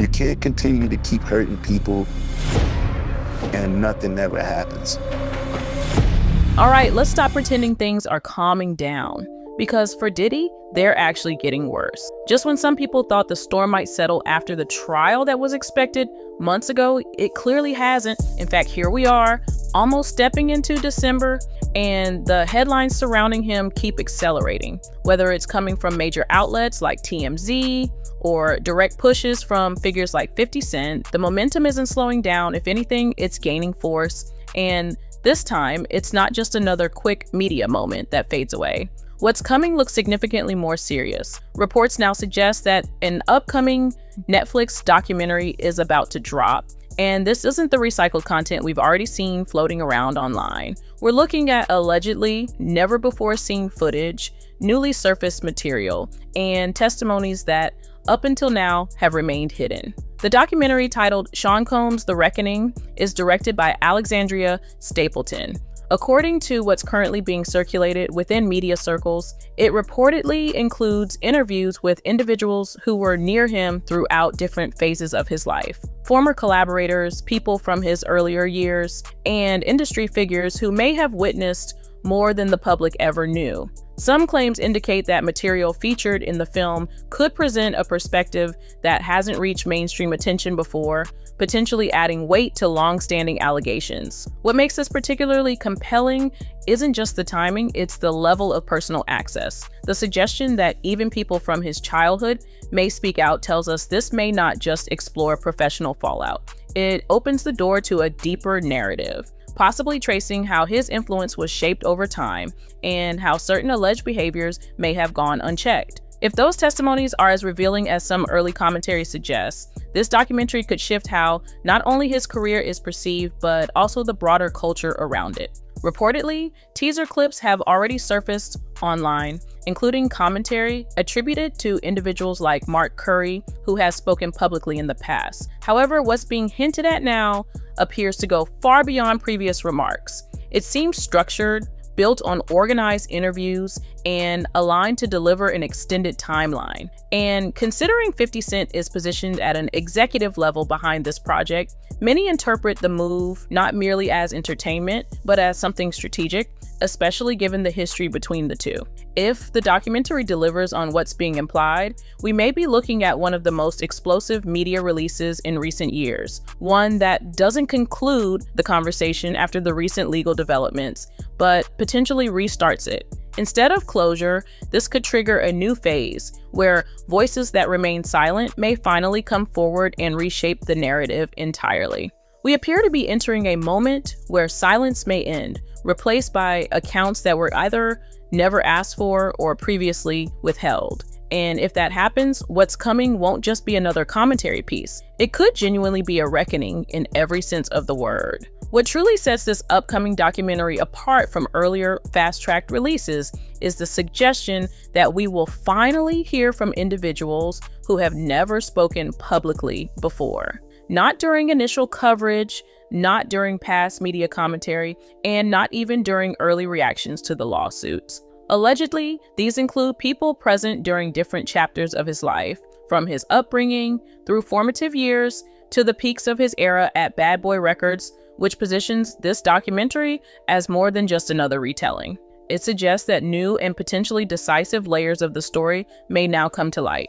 You can't continue to keep hurting people and nothing ever happens. All right, let's stop pretending things are calming down. Because for Diddy, they're actually getting worse. Just when some people thought the storm might settle after the trial that was expected months ago, it clearly hasn't. In fact, here we are, almost stepping into December, and the headlines surrounding him keep accelerating. Whether it's coming from major outlets like TMZ or direct pushes from figures like 50 Cent, the momentum isn't slowing down. If anything, it's gaining force. And this time, it's not just another quick media moment that fades away. What's coming looks significantly more serious. Reports now suggest that an upcoming Netflix documentary is about to drop. And this isn't the recycled content we've already seen floating around online. We're looking at allegedly never-before-seen footage, newly surfaced material, and testimonies that, up until now, have remained hidden. The documentary, titled Sean Combs: The Reckoning, is directed by Alexandria Stapleton. According to what's currently being circulated within media circles, it reportedly includes interviews with individuals who were near him throughout different phases of his life. Former collaborators, people from his earlier years, and industry figures who may have witnessed more than the public ever knew. Some claims indicate that material featured in the film could present a perspective that hasn't reached mainstream attention before, potentially adding weight to long-standing allegations. What makes this particularly compelling isn't just the timing, it's the level of personal access. The suggestion that even people from his childhood may speak out tells us this may not just explore professional fallout. It opens the door to a deeper narrative, possibly tracing how his influence was shaped over time and how certain alleged behaviors may have gone unchecked. If those testimonies are as revealing as some early commentary suggests, this documentary could shift how not only his career is perceived, but also the broader culture around it. Reportedly, teaser clips have already surfaced online, including commentary attributed to individuals like Mark Curry, who has spoken publicly in the past. However, what's being hinted at now appears to go far beyond previous remarks. It seems structured, built on organized interviews, and aligned to deliver an extended timeline. And considering 50 Cent is positioned at an executive level behind this project, many interpret the move not merely as entertainment, but as something strategic, especially given the history between the two. If the documentary delivers on what's being implied, we may be looking at one of the most explosive media releases in recent years, one that doesn't conclude the conversation after the recent legal developments, but potentially restarts it. Instead of closure, this could trigger a new phase where voices that remain silent may finally come forward and reshape the narrative entirely. We appear to be entering a moment where silence may end, replaced by accounts that were either never asked for or previously withheld. And if that happens, what's coming won't just be another commentary piece. It could genuinely be a reckoning in every sense of the word. What truly sets this upcoming documentary apart from earlier fast-tracked releases is the suggestion that we will finally hear from individuals who have never spoken publicly before. Not during initial coverage, not during past media commentary, and not even during early reactions to the lawsuits. Allegedly, these include people present during different chapters of his life, from his upbringing through formative years to the peaks of his era at Bad Boy Records, which positions this documentary as more than just another retelling. It suggests that new and potentially decisive layers of the story may now come to light.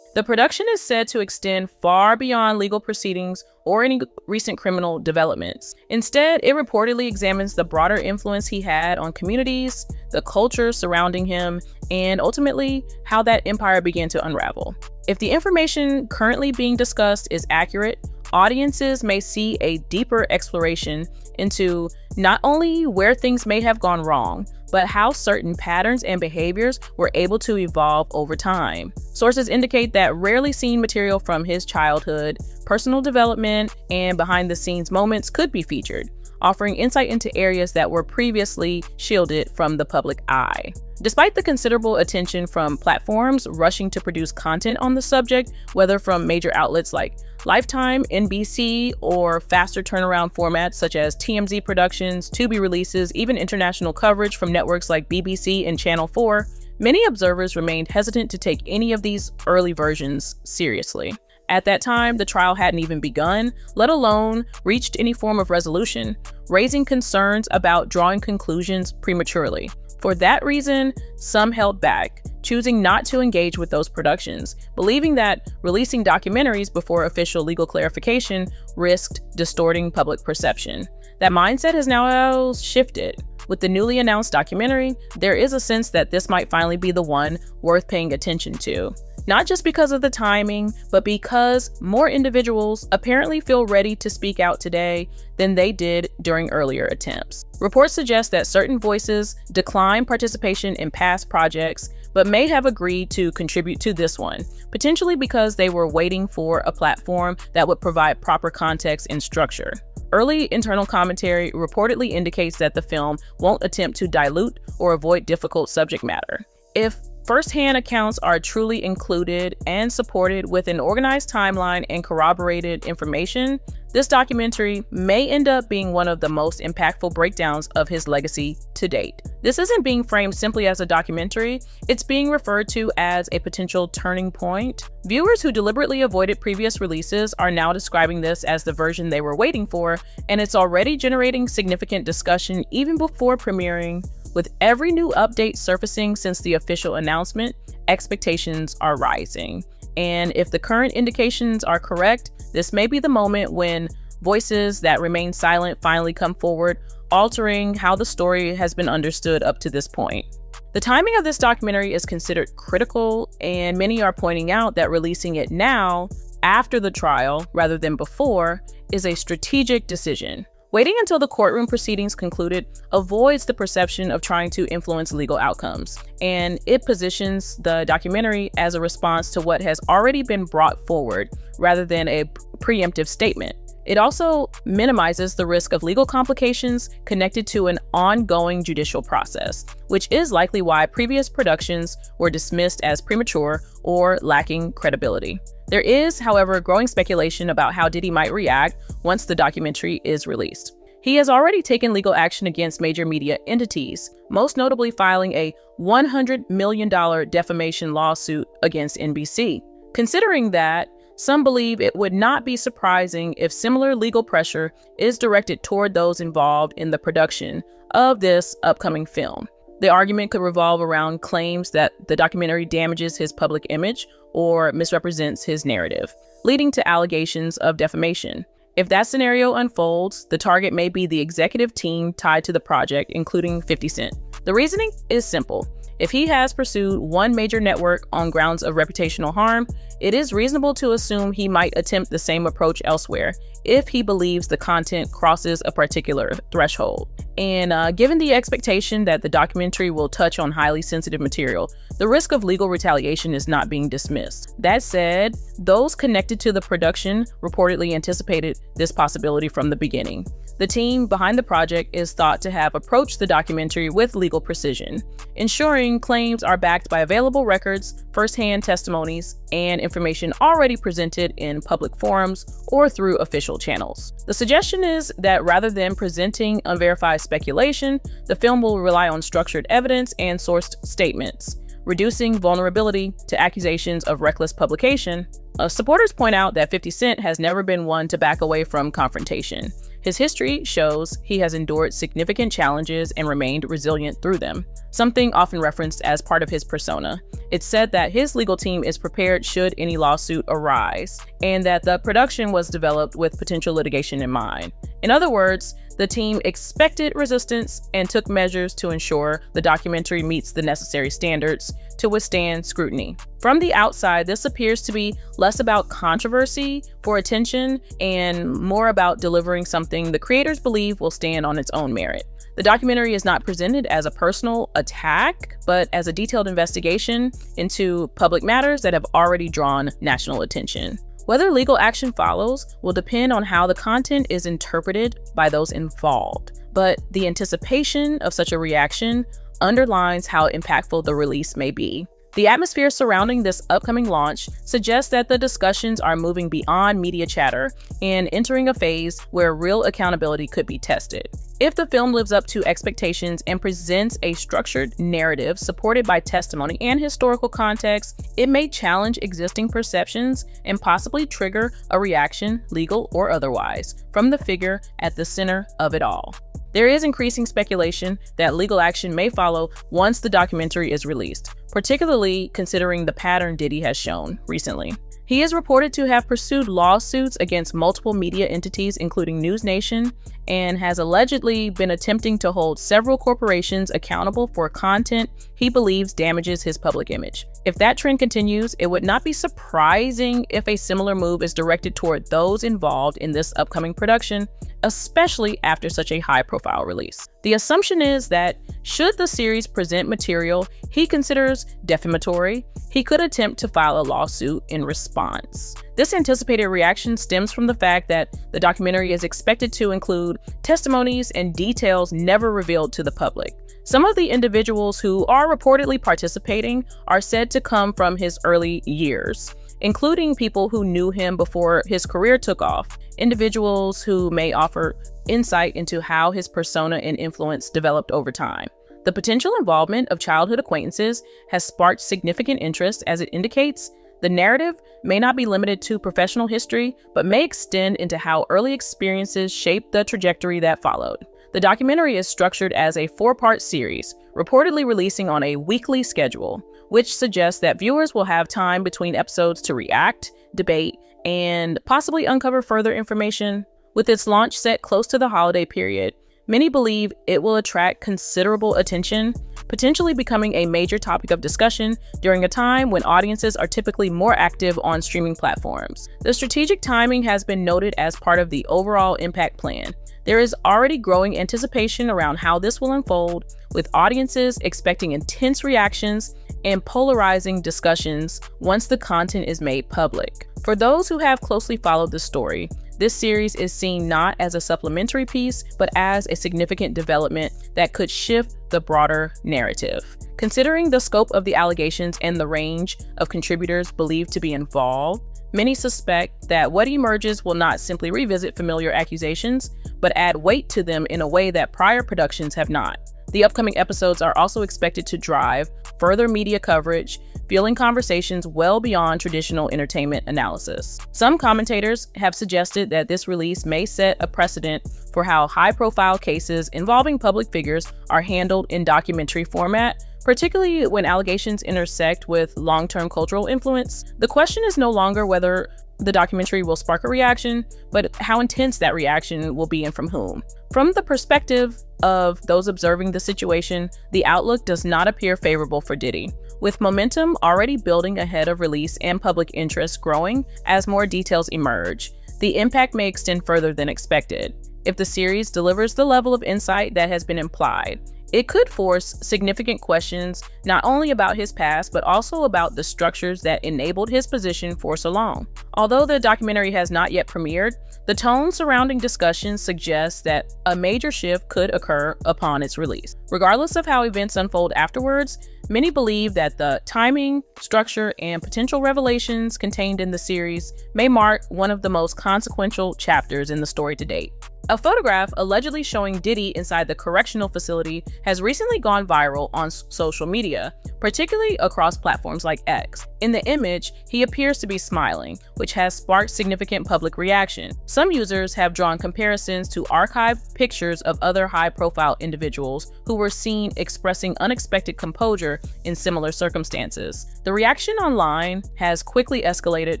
The production is said to extend far beyond legal proceedings or any recent criminal developments. Instead, it reportedly examines the broader influence he had on communities, the culture surrounding him, and ultimately how that empire began to unravel. If the information currently being discussed is accurate, audiences may see a deeper exploration into not only where things may have gone wrong, but how certain patterns and behaviors were able to evolve over time. Sources indicate that rarely seen material from his childhood, personal development, and behind-the-scenes moments could be featured, offering insight into areas that were previously shielded from the public eye. Despite the considerable attention from platforms rushing to produce content on the subject, whether from major outlets like Lifetime, NBC, or faster turnaround formats such as TMZ Productions, Tubi releases, even international coverage from networks like BBC and Channel 4, many observers remained hesitant to take any of these early versions seriously. At that time, the trial hadn't even begun, let alone reached any form of resolution, raising concerns about drawing conclusions prematurely. For that reason, some held back, choosing not to engage with those productions, believing that releasing documentaries before official legal clarification risked distorting public perception. That mindset has now shifted. With the newly announced documentary, there is a sense that this might finally be the one worth paying attention to. Not just because of the timing, but because more individuals apparently feel ready to speak out today than they did during earlier attempts. Reports suggest that certain voices decline participation in past projects, but may have agreed to contribute to this one, potentially because they were waiting for a platform that would provide proper context and structure. Early internal commentary reportedly indicates that the film won't attempt to dilute or avoid difficult subject matter. If first-hand accounts are truly included and supported with an organized timeline and corroborated information, this documentary may end up being one of the most impactful breakdowns of his legacy to date. This isn't being framed simply as a documentary, it's being referred to as a potential turning point. Viewers who deliberately avoided previous releases are now describing this as the version they were waiting for, and it's already generating significant discussion even before premiering. With every new update surfacing since the official announcement, expectations are rising. And if the current indications are correct, this may be the moment when voices that remain silent finally come forward, altering how the story has been understood up to this point. The timing of this documentary is considered critical, and many are pointing out that releasing it now, after the trial rather than before, is a strategic decision. Waiting until the courtroom proceedings concluded avoids the perception of trying to influence legal outcomes, and it positions the documentary as a response to what has already been brought forward rather than a preemptive statement. It also minimizes the risk of legal complications connected to an ongoing judicial process, which is likely why previous productions were dismissed as premature or lacking credibility. There is, however, growing speculation about how Diddy might react once the documentary is released. He has already taken legal action against major media entities, most notably filing a $100 million defamation lawsuit against NBC. Considering that, some believe it would not be surprising if similar legal pressure is directed toward those involved in the production of this upcoming film. The argument could revolve around claims that the documentary damages his public image or misrepresents his narrative, leading to allegations of defamation. If that scenario unfolds, the target may be the executive team tied to the project, including 50 Cent. The reasoning is simple. If he has pursued one major network on grounds of reputational harm, it is reasonable to assume he might attempt the same approach elsewhere if he believes the content crosses a particular threshold. And given the expectation that the documentary will touch on highly sensitive material, the risk of legal retaliation is not being dismissed. That said, those connected to the production reportedly anticipated this possibility from the beginning. The team behind the project is thought to have approached the documentary with legal precision, ensuring claims are backed by available records, firsthand testimonies, and information already presented in public forums or through official channels. The suggestion is that rather than presenting unverified speculation, the film will rely on structured evidence and sourced statements, reducing vulnerability to accusations of reckless publication. Supporters point out that 50 Cent has never been one to back away from confrontation. His history shows he has endured significant challenges and remained resilient through them, something often referenced as part of his persona. It's said that his legal team is prepared should any lawsuit arise, and that the production was developed with potential litigation in mind. In other words, the team expected resistance and took measures to ensure the documentary meets the necessary standards to withstand scrutiny. From the outside, this appears to be less about controversy for attention and more about delivering something the creators believe will stand on its own merit. The documentary is not presented as a personal attack, but as a detailed investigation into public matters that have already drawn national attention. Whether legal action follows will depend on how the content is interpreted by those involved, but the anticipation of such a reaction underlines how impactful the release may be. The atmosphere surrounding this upcoming launch suggests that the discussions are moving beyond media chatter and entering a phase where real accountability could be tested. If the film lives up to expectations and presents a structured narrative supported by testimony and historical context, it may challenge existing perceptions and possibly trigger a reaction, legal or otherwise, from the figure at the center of it all. There is increasing speculation that legal action may follow once the documentary is released, particularly considering the pattern Diddy has shown recently. He is reported to have pursued lawsuits against multiple media entities, including News Nation, and has allegedly been attempting to hold several corporations accountable for content he believes damages his public image. If that trend continues, it would not be surprising if a similar move is directed toward those involved in this upcoming production, especially after such a high-profile release. The assumption is that should the series present material he considers defamatory, he could attempt to file a lawsuit in response. This anticipated reaction stems from the fact that the documentary is expected to include testimonies and details never revealed to the public. Some of the individuals who are reportedly participating are said to come from his early years, including people who knew him before his career took off, individuals who may offer insight into how his persona and influence developed over time. The potential involvement of childhood acquaintances has sparked significant interest, as it indicates the narrative may not be limited to professional history, but may extend into how early experiences shaped the trajectory that followed. The documentary is structured as a 4-part series, reportedly releasing on a weekly schedule, which suggests that viewers will have time between episodes to react, debate, and possibly uncover further information. With its launch set close to the holiday period, many believe it will attract considerable attention, potentially becoming a major topic of discussion during a time when audiences are typically more active on streaming platforms. The strategic timing has been noted as part of the overall impact plan. There is already growing anticipation around how this will unfold, with audiences expecting intense reactions and polarizing discussions once the content is made public. For those who have closely followed the story, this series is seen not as a supplementary piece, but as a significant development that could shift the broader narrative. Considering the scope of the allegations and the range of contributors believed to be involved, many suspect that what emerges will not simply revisit familiar accusations, but add weight to them in a way that prior productions have not. The upcoming episodes are also expected to drive further media coverage, fueling conversations well beyond traditional entertainment analysis. Some commentators have suggested that this release may set a precedent for how high-profile cases involving public figures are handled in documentary format, particularly when allegations intersect with long-term cultural influence. The question is no longer whether the documentary will spark a reaction, but how intense that reaction will be and from whom. From the perspective of those observing the situation, the outlook does not appear favorable for Diddy, with momentum already building ahead of release and public interest growing as more details emerge. The impact may extend further than expected. If the series delivers the level of insight that has been implied, it could force significant questions not only about his past, but also about the structures that enabled his position for so long. Although the documentary has not yet premiered, the tone surrounding discussions suggests that a major shift could occur upon its release. Regardless of how events unfold afterwards, many believe that the timing, structure, and potential revelations contained in the series may mark one of the most consequential chapters in the story to date. A photograph allegedly showing Diddy inside the correctional facility has recently gone viral on social media, particularly across platforms like X. In the image, he appears to be smiling, which has sparked significant public reaction. Some users have drawn comparisons to archived pictures of other high-profile individuals who were seen expressing unexpected composure in similar circumstances. The reaction online has quickly escalated,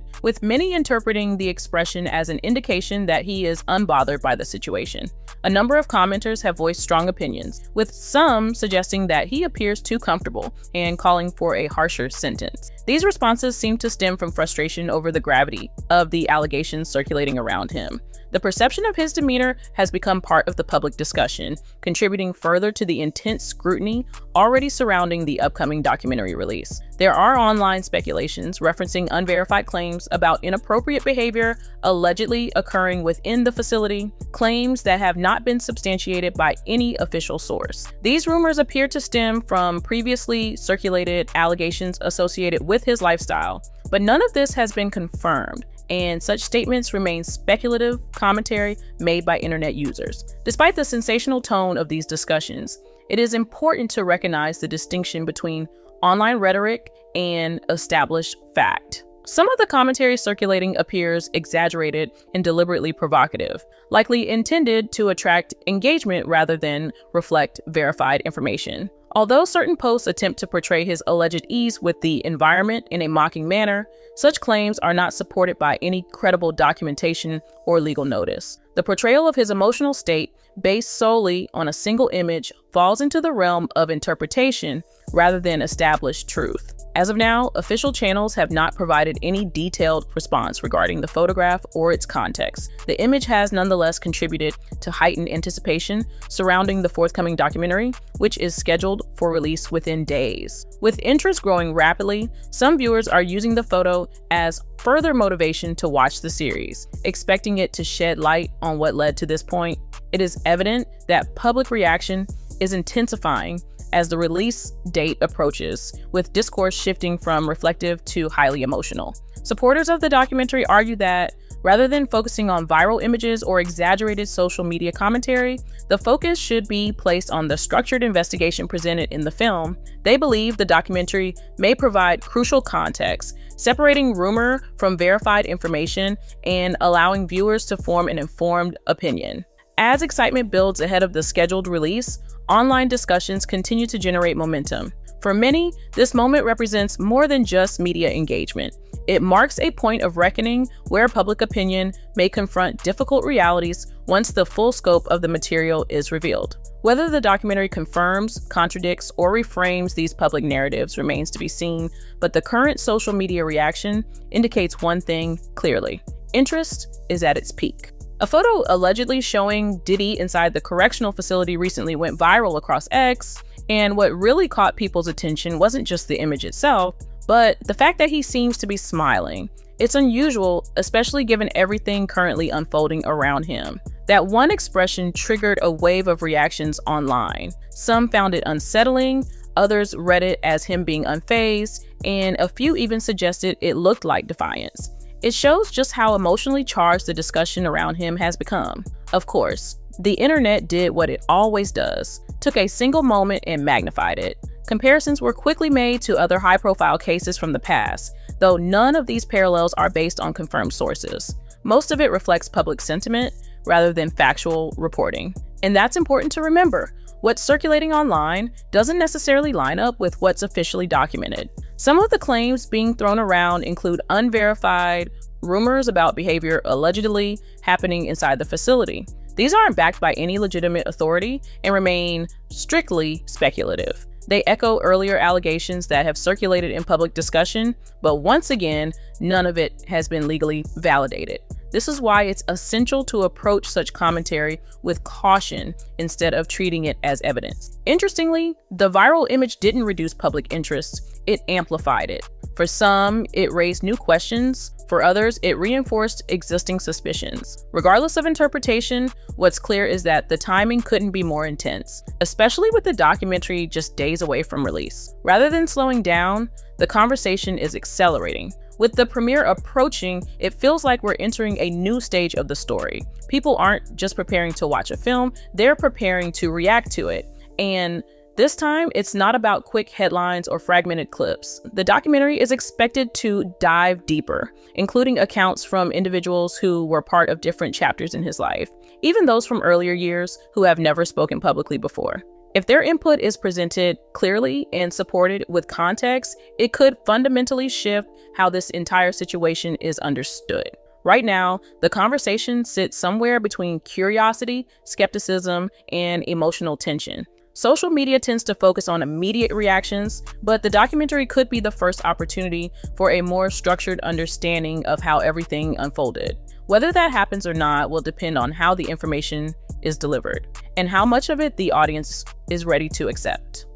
with many interpreting the expression as an indication that he is unbothered by the situation. A number of commenters have voiced strong opinions, with some suggesting that he appears too comfortable and calling for a harsher sentence. These responses seem to stem from frustration over the gravity of the allegations circulating around him. The perception of his demeanor has become part of the public discussion, contributing further to the intense scrutiny already surrounding the upcoming documentary release. There are online speculations referencing unverified claims about inappropriate behavior allegedly occurring within the facility, claims that have not been substantiated by any official source. These rumors appear to stem from previously circulated allegations associated with his lifestyle, but none of this has been confirmed. and such statements remain speculative commentary made by internet users. Despite the sensational tone of these discussions, it is important to recognize the distinction between online rhetoric and established fact. Some of the commentary circulating appears exaggerated and deliberately provocative, likely intended to attract engagement rather than reflect verified information. Although certain posts attempt to portray his alleged ease with the environment in a mocking manner, such claims are not supported by any credible documentation or legal notice. The portrayal of his emotional state, based solely on a single image, falls into the realm of interpretation rather than established truth. As of now, official channels have not provided any detailed response regarding the photograph or its context. The image has nonetheless contributed to heightened anticipation surrounding the forthcoming documentary, which is scheduled for release within days. With interest growing rapidly, some viewers are using the photo as further motivation to watch the series, expecting it to shed light on what led to this point. It is evident that public reaction is intensifying as the release date approaches, with discourse shifting from reflective to highly emotional. Supporters of the documentary argue that, rather than focusing on viral images or exaggerated social media commentary, the focus should be placed on the structured investigation presented in the film. They believe the documentary may provide crucial context, separating rumor from verified information and allowing viewers to form an informed opinion. As excitement builds ahead of the scheduled release, online discussions continue to generate momentum. For many, this moment represents more than just media engagement. It marks a point of reckoning where public opinion may confront difficult realities once the full scope of the material is revealed. Whether the documentary confirms, contradicts, or reframes these public narratives remains to be seen, but the current social media reaction indicates one thing clearly: interest is at its peak. A photo allegedly showing Diddy inside the correctional facility recently went viral across X, and what really caught people's attention wasn't just the image itself, but the fact that he seems to be smiling. It's unusual, especially given everything currently unfolding around him. That one expression triggered a wave of reactions online. Some found it unsettling, others read it as him being unfazed, and a few even suggested it looked like defiance. It shows just how emotionally charged the discussion around him has become. Of course, the internet did what it always does, took a single moment and magnified it. Comparisons were quickly made to other high-profile cases from the past, though none of these parallels are based on confirmed sources. Most of it reflects public sentiment rather than factual reporting. And that's important to remember. What's circulating online doesn't necessarily line up with what's officially documented. Some of the claims being thrown around include unverified rumors about behavior allegedly happening inside the facility. These aren't backed by any legitimate authority and remain strictly speculative. They echo earlier allegations that have circulated in public discussion, but once again, none of it has been legally validated. This is why it's essential to approach such commentary with caution instead of treating it as evidence. Interestingly, the viral image didn't reduce public interest, it amplified it. For some, it raised new questions. For others, it reinforced existing suspicions. Regardless of interpretation, what's clear is that the timing couldn't be more intense, especially with the documentary just days away from release. Rather than slowing down, the conversation is accelerating. With the premiere approaching, it feels like we're entering a new stage of the story. People aren't just preparing to watch a film, they're preparing to react to it. And this time, it's not about quick headlines or fragmented clips. The documentary is expected to dive deeper, including accounts from individuals who were part of different chapters in his life, even those from earlier years who have never spoken publicly before. If their input is presented clearly and supported with context, it could fundamentally shift how this entire situation is understood. Right now, the conversation sits somewhere between curiosity, skepticism, and emotional tension. Social media tends to focus on immediate reactions, but the documentary could be the first opportunity for a more structured understanding of how everything unfolded. Whether that happens or not will depend on how the information is delivered and how much of it the audience is ready to accept.